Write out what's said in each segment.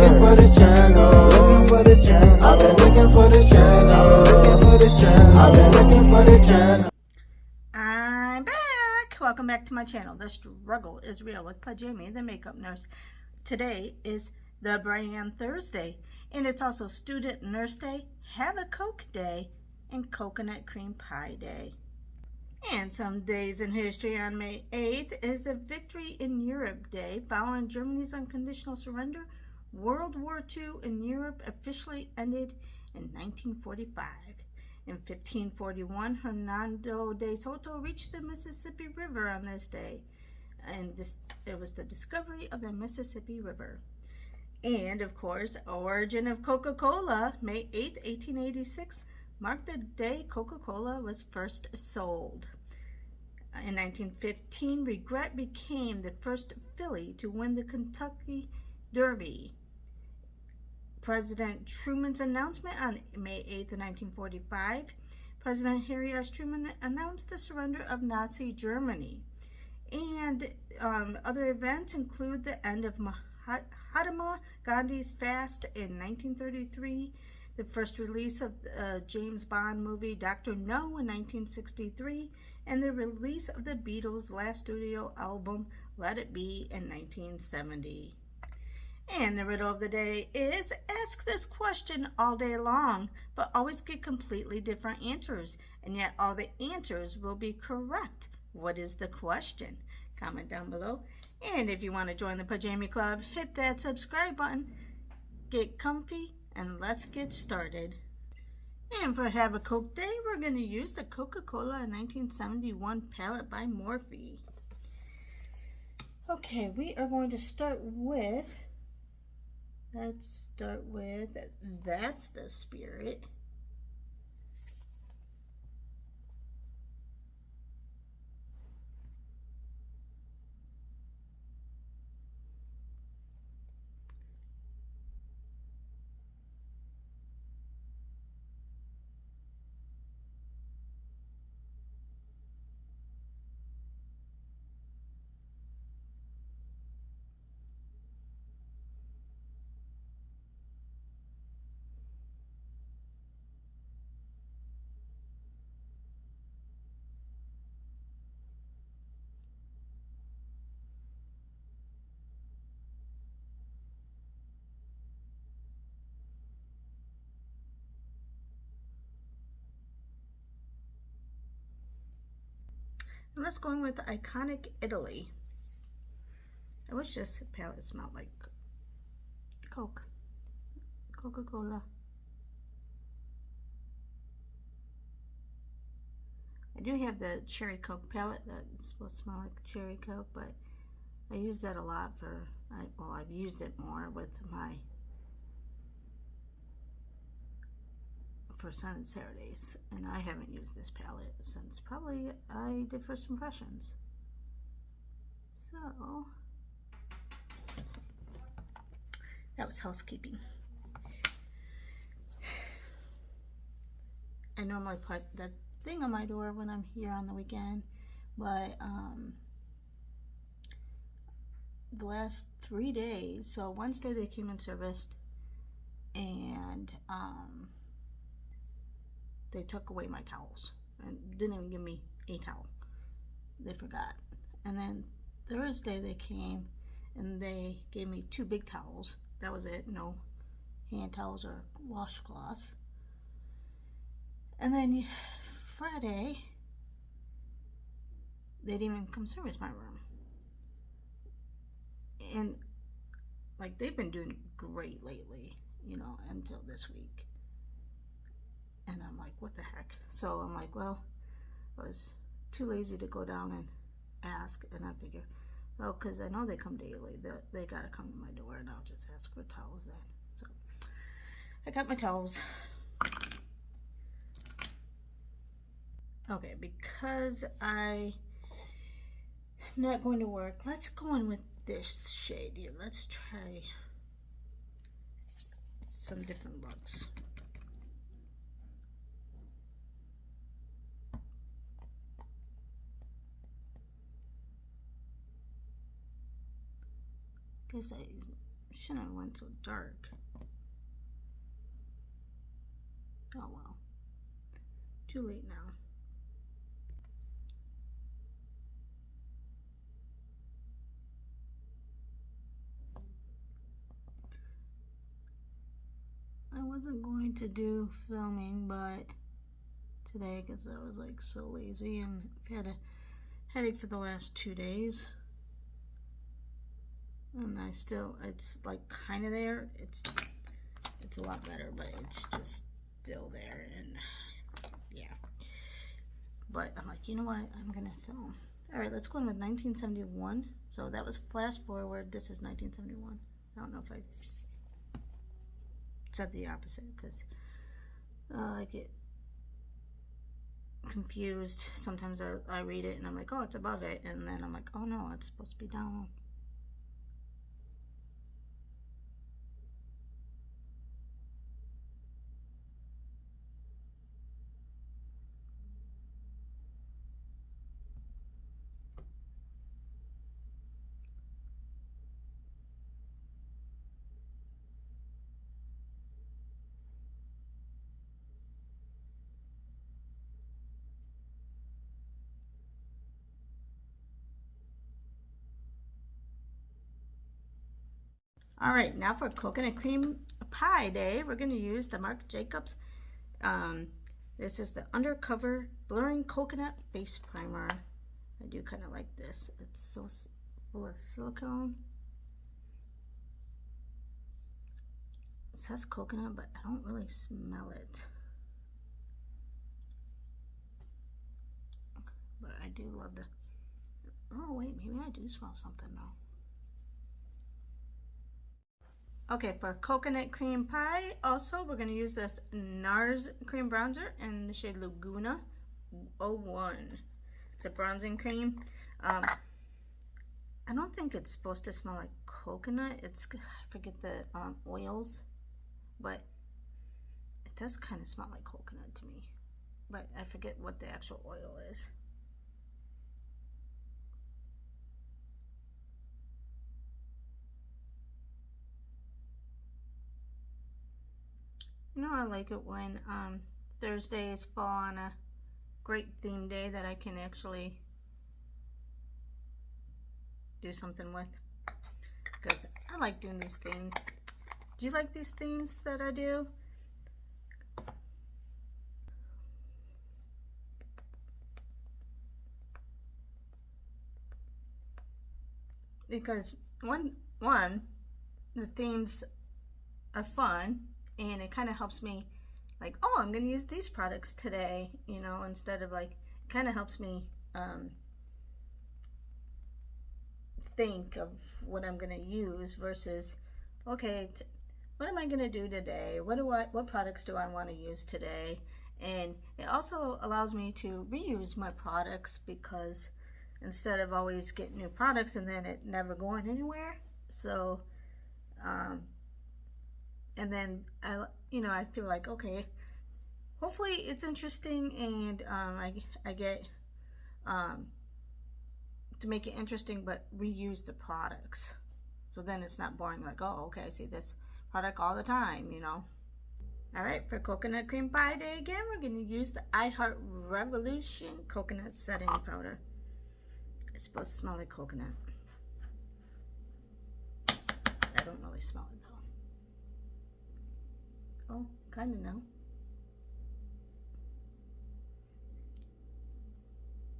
looking for this channel, looking for this channel. I've been looking for this channel, looking for this channel. I've been looking for this channel. I'm back. Welcome back to my channel. The struggle is real with Pajami, the makeup nurse. Today is the Brand Thursday, and it's also Student Nurse Day, Have a Coke Day, and Coconut Cream Pie Day. And some days in history. On May 8th is a Victory in Europe Day. Following Germany's unconditional surrender, World War II in Europe officially ended in 1945. In 1541, Hernando de Soto reached the Mississippi River on this day, and it was the discovery of the Mississippi River. And, of course, origin of Coca-Cola, May 8th, 1886, marked the day Coca-Cola was first sold. In 1915, Regret became the first filly to win the Kentucky Derby. President Truman's announcement on May 8th, 1945, President Harry S. Truman announced the surrender of Nazi Germany. And other events include the end of Mahatma Gandhi's fast in 1933, the first release of James Bond movie Dr. No in 1963, and the release of the Beatles' last studio album Let It Be in 1970. And the riddle of the day is, ask this question all day long, but always get completely different answers, and yet all the answers will be correct. What is the question? Comment down below. And if you want to join the Pajami Club, hit that subscribe button. Get comfy, and let's get started. And for Have a Coke Day, we're going to use the Coca-Cola 1971 palette by Morphe. Okay, we are going to start with, That's the Spirit. And let's go in with Iconic Italy. I wish this palette smelled like Coca-Cola. I do have the Cherry Coke palette that's supposed to smell like Cherry Coke, but I use that a lot for, I've used it more with for Sun and Saturdays, and I haven't used this palette since probably I did First Impressions. So that was housekeeping. I normally put that thing on my door when I'm here on the weekend, but the last 3 days, so Wednesday they came and serviced, and they took away my towels and didn't even give me a towel. They forgot. And then Thursday they came and they gave me 2 big towels. That was it. No hand towels or washcloths. And then Friday they didn't even come service my room. And like, they've been doing great lately, you know, until this week. And I'm like, what the heck? So I'm like, well, I was too lazy to go down and ask, and I figure, well, because I know they come daily, they gotta come to my door, and I'll just ask for towels then. So I got my towels. Okay, because I'm not going to work, let's go in with this shade here. Let's try some different looks. Because I Shouldn't have went so dark. Oh well. Too late now. I wasn't going to do filming, but today, because I was like so lazy and I've had a headache for the last 2 days. And it's like kind of there. It's a lot better, but it's just still there, and yeah. But I'm like, you know what? I'm gonna film. All right, let's go in with 1971. So that was flash forward. This is 1971. I don't know if I said the opposite because I get confused. Sometimes I read it and I'm like, oh, it's above it, and then I'm like, oh no, it's supposed to be down. All right, now for coconut cream pie day, we're going to use the Marc Jacobs. This is the Undercover Blurring Coconut Base Primer. I do kind of like this. It's so full of silicone. It says coconut, but I don't really smell it. But I do love the... Oh wait, maybe I do smell something though. Okay, for coconut cream pie, also we're going to use this NARS cream bronzer in the shade Laguna 01. It's a bronzing cream. I don't think it's supposed to smell like coconut. I forget the oils, but it does kind of smell like coconut to me. But I forget what the actual oil is. You know, I like it when Thursdays fall on a great theme day that I can actually do something with, because I like doing these themes. Do you like these themes that I do? Because one, the themes are fun, and it kind of helps me, like, oh, I'm gonna use these products today, you know, instead of like, it kind of helps me think of what I'm gonna use versus, okay, what am I gonna do today? What products do I want to use today? And it also allows me to reuse my products, because instead of always getting new products and then it never going anywhere. So and then I feel like, okay, hopefully it's interesting, and I get to make it interesting, but reuse the products. So then it's not boring, like, oh, okay, I see this product all the time, you know. All right, for coconut cream pie day again, we're going to use the I Heart Revolution coconut setting powder. It's supposed to smell like coconut. I don't really smell it though. Oh, kind of no.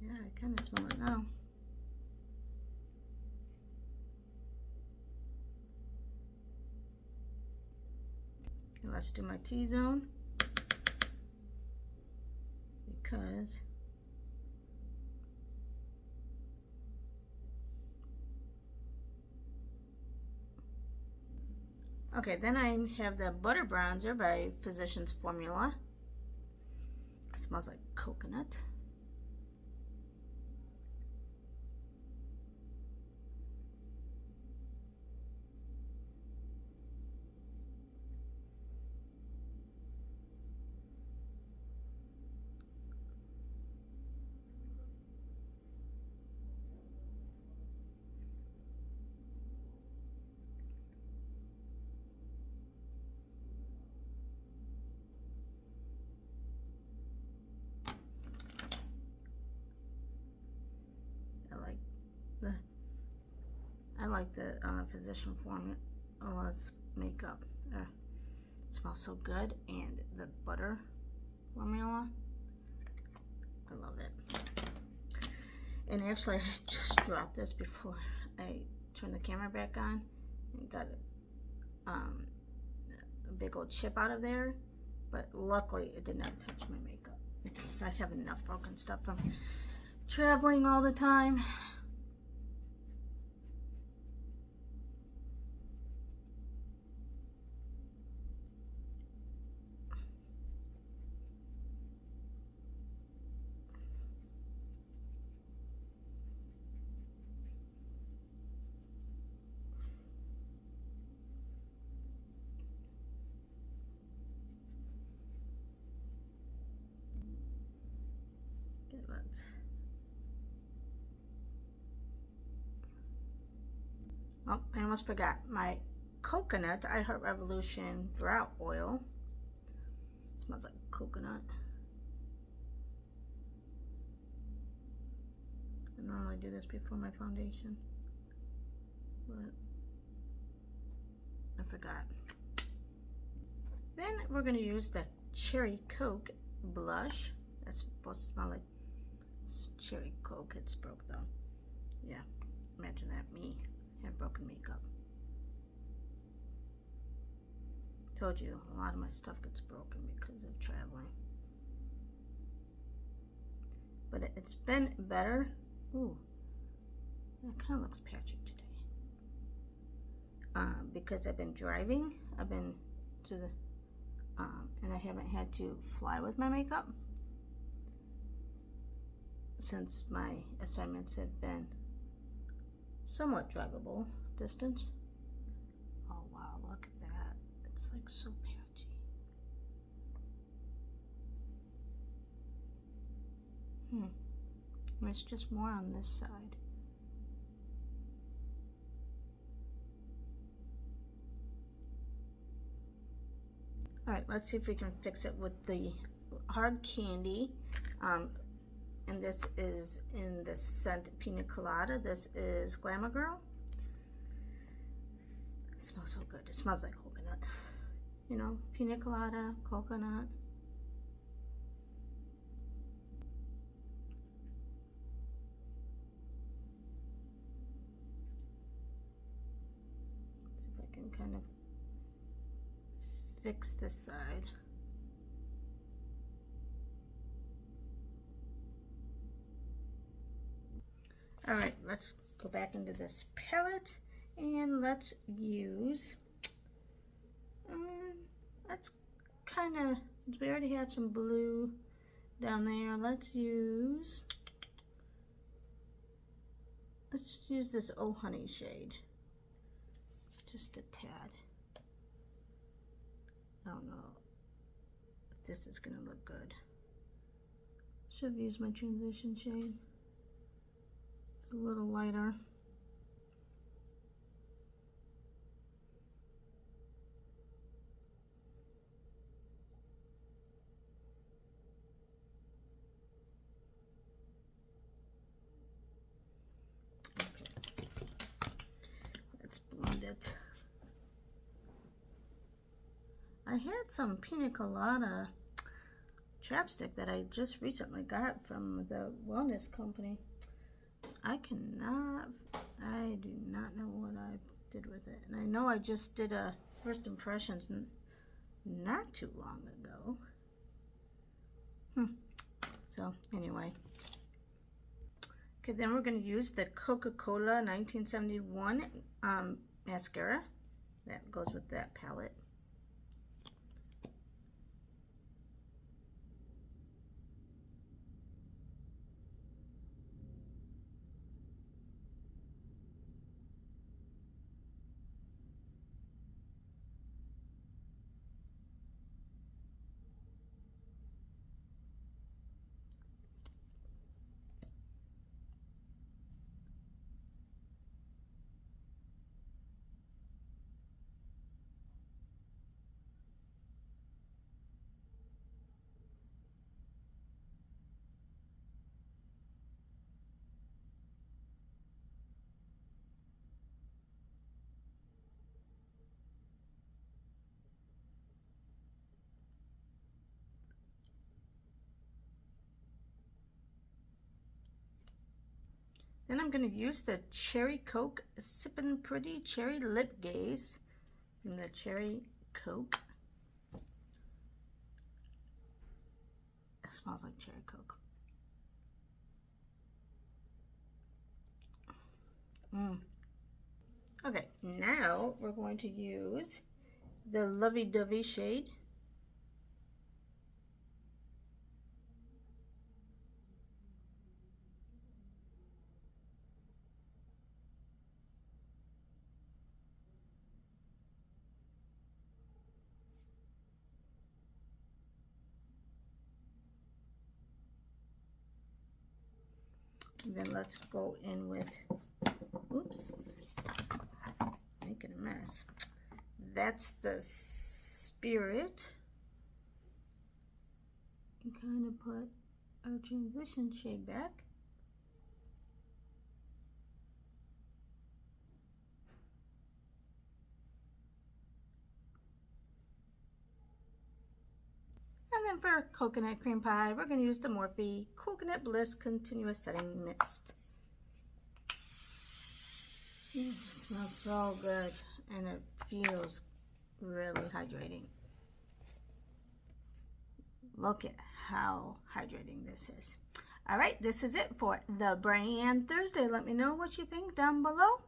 Yeah, I kind of smell it now. Okay, let's do my T-zone, because okay, then I have the Butter Bronzer by Physicians Formula. It smells like coconut. like the Physician Formula's makeup. It smells so good, and the butter formula, I love it. And actually, I just dropped this before I turned the camera back on and got a big old chip out of there, but luckily it did not touch my makeup because I have enough broken stuff from traveling all the time. Oh, I almost forgot my coconut I Heart Revolution Brow Oil. It smells like coconut. I normally do this before my foundation, but I forgot. Then we're going to use the Cherry Coke blush. That's supposed to smell like cherry Coke. It's broke though. Yeah, imagine that, me have broken makeup. Told you, a lot of my stuff gets broken because of traveling. But it's been better. Ooh, it kind of looks patchy today. Because I've been driving. I've been to the, and I haven't had to fly with my makeup since my assignments have been somewhat drivable distance. Oh wow, look at that. It's like so patchy. It's just more on this side. All right, let's see if we can fix it with the hard candy. And this is in the scent Pina Colada. This is Glamour Girl. It smells so good. It smells like coconut. You know, Pina Colada, coconut. See if I can kind of fix this side. All right, let's go back into this palette and let's use, let's kind of, since we already have some blue down there, let's use this Oh Honey shade, just a tad. I don't know if this is gonna look good. Should have used my transition shade. It's a little lighter. Okay, let's blend it. I had some Pina Colada chapstick that I just recently got from the wellness company. I do not know what I did with it. And I know I just did a first impressions not too long ago. So anyway. Okay, then we're going to use the Coca-Cola 1971 mascara. That goes with that palette. Then I'm going to use the Cherry Coke Sippin' Pretty Cherry Lip Gaze from the Cherry Coke. It smells like Cherry Coke. Okay, now we're going to use the Lovey Dovey shade. And then let's go in with, oops, making a mess. That's the Spirit. And kind of put our transition shade back. And then for Coconut Cream Pie, we're going to use the Morphe Coconut Bliss Continuous Setting Mist. It smells so good, and it feels really hydrating. Look at how hydrating this is. All right, this is it for the Brand Thursday. Let me know what you think down below.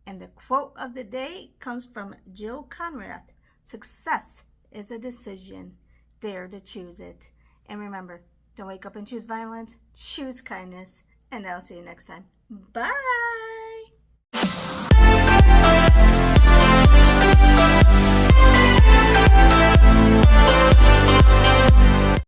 And the quote of the day comes from Jill Conrad. Success is a decision. Dare to choose it. And remember, don't wake up and choose violence. Choose kindness. And I'll see you next time. Bye.